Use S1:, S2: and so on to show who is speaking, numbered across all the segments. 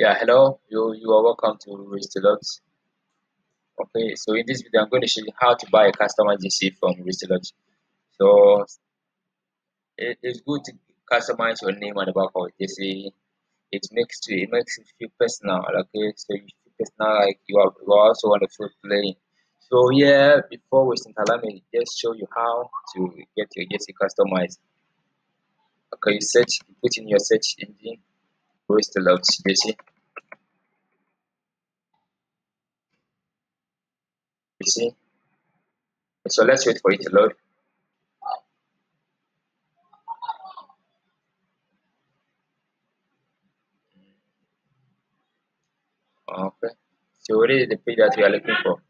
S1: Yeah, hello. You are welcome to Ristilux. Okay, so in this video, I'm going to show you how to buy a customer GC from Ristilux. So it's good to customize your name on the back of GC. It makes it feel personal. Okay, so you feel personal like you are also on the field playing. So yeah, before wasting time, let me just show you how to get your GC customized. Okay, you put in your search engine Ristilux GC. You see. So let's wait for it to load. Okay. So this is the page that we are looking for.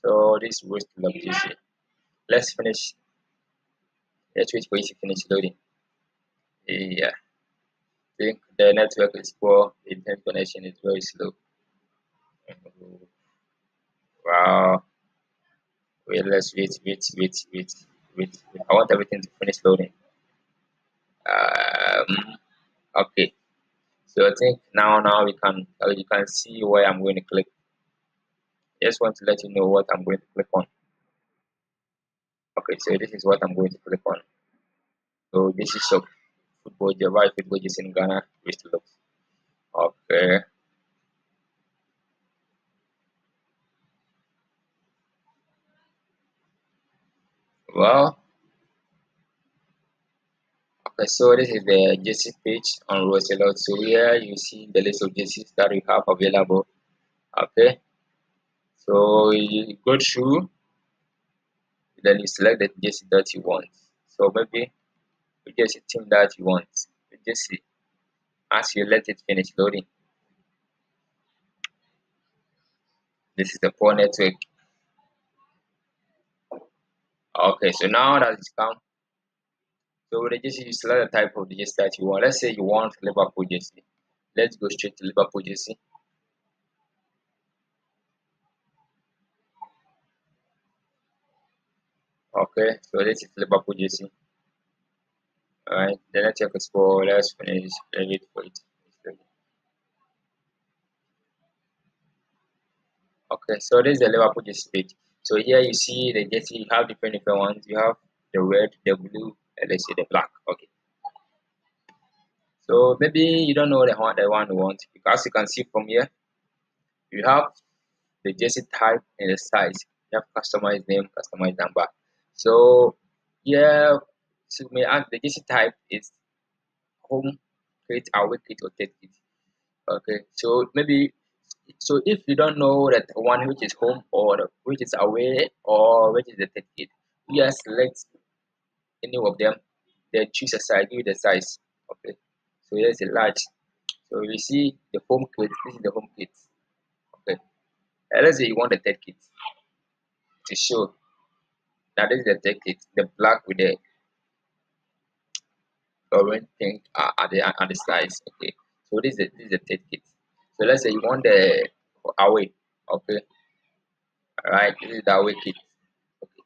S1: So this was the log GC. Let's finish. Let's wait for it to finish loading. Yeah. Think the network is poor. The internet connection is very slow. Wow. Wait, let's wait. I want everything to finish loading. Okay. So I think now we can you can see where I'm going to click. Just want to let you know what I'm going to click on. Okay, so this is what I'm going to click on. So this is a football Java football is in Ghana. Which looks okay. Well, okay, so this is the JC page on Roselot. So here you see the list of JCs that we have available. Okay, so you go through, then you select the JC that you want. So maybe the JC team that you want. The JC, as you let it finish loading, this is the poor network. Okay, so now that it's come, so the JC you select the type of the JC that you want. Let's say you want Liverpool JC. Let's go straight to Liverpool JC. Okay, so this is Liverpool JC. Alright, the network is for let's finish wait for it. Okay, so this is the Liverpool jersey page. So here you see the jersey, you have different ones. You have the red, the blue, and let's say the black. Okay. So maybe you don't know the one you want. Because you can see from here, you have the jersey type and the size. You have customized name, customized number. So yeah, so may ask the jersey type is home kit, away kit, or test kit. Okay, so maybe so if you don't know that one which is home or which is away or which is the test kit, you just select any of them, then choose a size, give it the size. Okay, so here's a large. So you see the home kit, this is the home kit. Okay, let's say you want the test kit to show that this is the test kit, the black with the orange pink at the size. Okay, so this is the test kit. So let's say you want the away. Okay, all right, this is the away kit. Okay.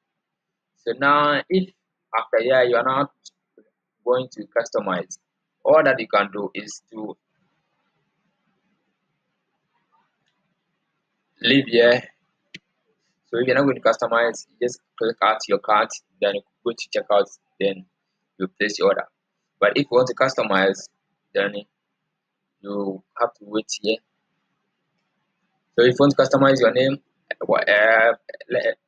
S1: So now, if after here you are not going to customize, all that you can do is to leave here. So if you're not going to customize, you just click out your cart, then you go to checkout, then you place your order. But if you want to customize, then you have to wait here. So if you want to customize your name,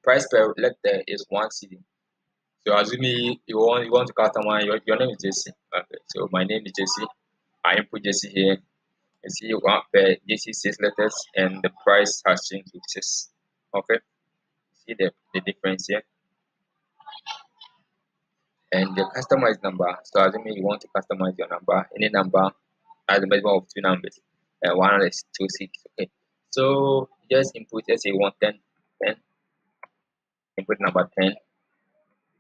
S1: price per letter is 1 CD. So assuming you want to customize your name is JC. Okay, so my name is JC. I input JC here. You see one per JC 6 letters and the price has changed to 6. Okay, see the difference here. And the customized number. So assuming you want to customize your number, any number as a maximum of 2 numbers. And one is 26. Okay. So just input, let's say you want 10, input number 10,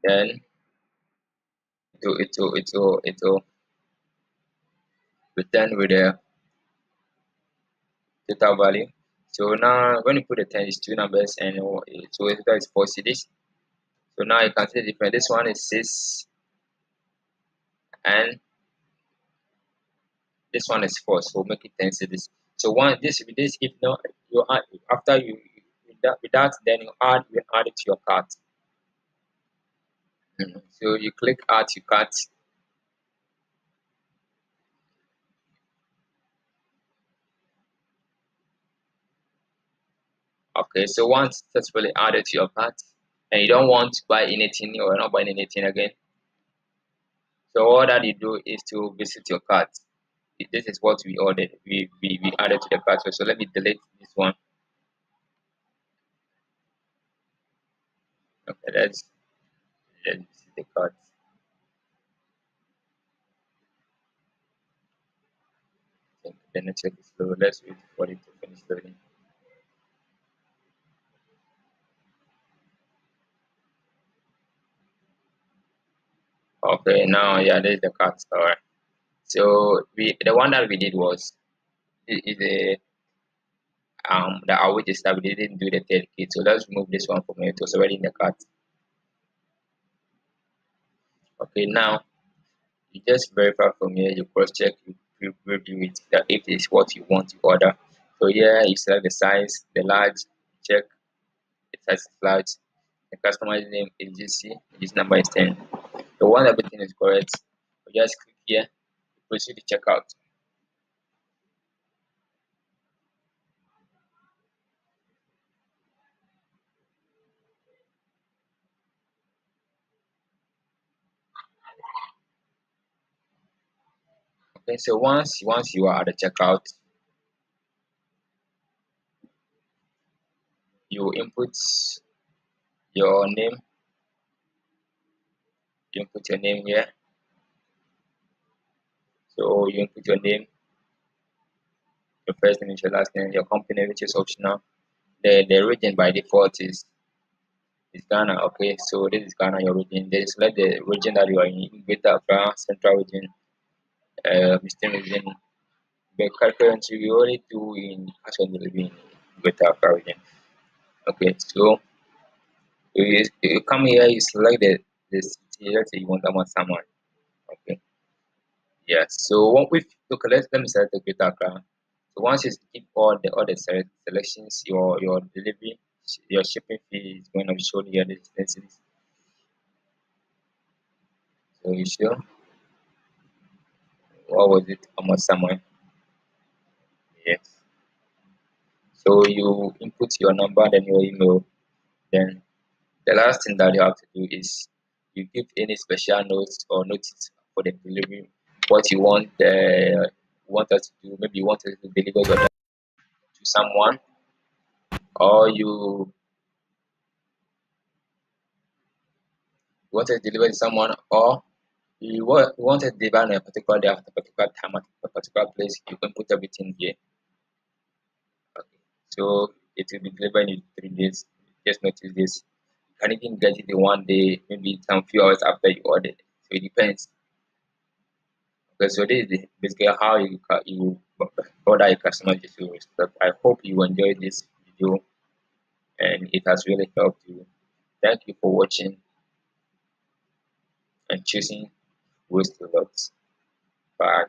S1: then it will return with the total value. So now when you put the 10 is 2 numbers and so total is 4 CDs. So now you can see the difference. This one is 6 and This one is 4, so make it 10 cities. So one this with this, if not you add after you with that, then you add it to your cart. So you click add to cart. Okay, so once successfully added to your cart, and you don't want to buy anything or not buying anything again, so all that you do is to visit your cart. This is what we ordered. We added to the cart. So let me delete this one. Okay, let's visit the cart. I think the network is slow. Let's wait for it to finish loading. Okay, now yeah, there's the cart. Alright. So we the one that we did was is the outage that we didn't do the third kit. So let's remove this one from it. It was already in the cart. Okay, now you just verify from here, you cross check, you review it that if it's what you want to order. So here you select the size, the large, check the size is large, the customer's name is GC, this number is 10. So once everything is correct, you just click here, proceed to checkout. Okay, so once you are at the checkout, you input your name, you input your name here. So you input your name, your first name is your last name, your company, which is optional. The region by default is Ghana. Okay, so this is Ghana, your region. Then select the region that you are in, Greater Accra, Central region, Eastern region. But currently we only do in actually living in Greater Accra region. Okay, so you come here, you select the city. Let's say you want someone. Okay, yeah. So what we look, let me select the Greater Accra. So once you keep all the other selections, your delivery, your shipping fee is going to be shown here. This is so you sure. What was it? Almost somewhere. Yes. So you input your number, then your email. Then the last thing that you have to do is you give any special notes or notice for the delivery. What you want us to do. Maybe you want us to deliver your order to someone, or you want us to deliver to someone, or you want to deliver on a particular day at a particular time at a particular place. You can put everything here. Okay. So it will be delivered in 3 days. Just notice this. You can even get it in one day, maybe some few hours after you order. So it depends. Okay, so this is basically how you order a customer issue stuff. I hope you enjoyed this video and it has really helped you. Thank you for watching and choosing Waste a Lot. Bye.